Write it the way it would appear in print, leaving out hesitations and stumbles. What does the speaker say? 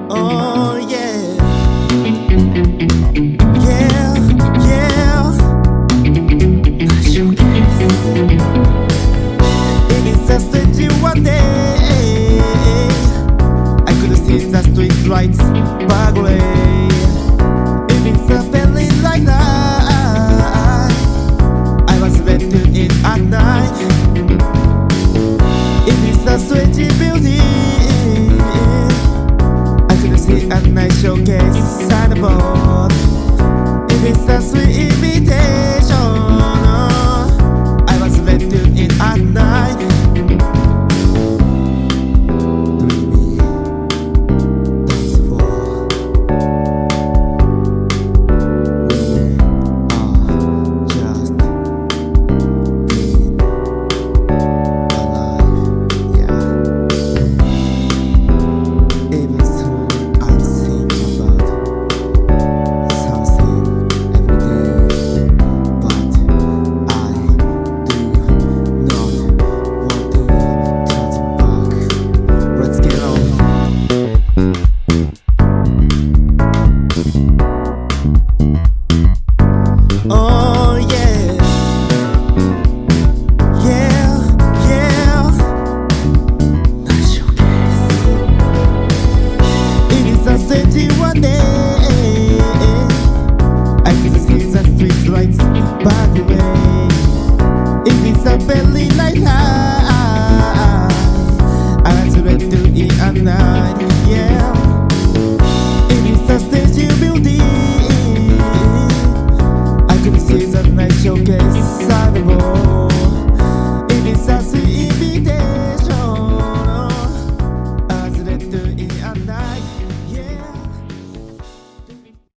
Oh yeah, yeah, yeah. It is just 21 day. I could see the street lights burglary. It is a feeling like that. I was led to it at night. It is a strange beauty. See a nice showcase signboard. It is a sweet invitation. I was led to it at night. Dreamy dance floor. We are just being alive. Yeah. Even through one day I could see the street lights by the way. It is a belly like high. I was ready to eat at night, yeah. It is a stage building. I could see the night showcase.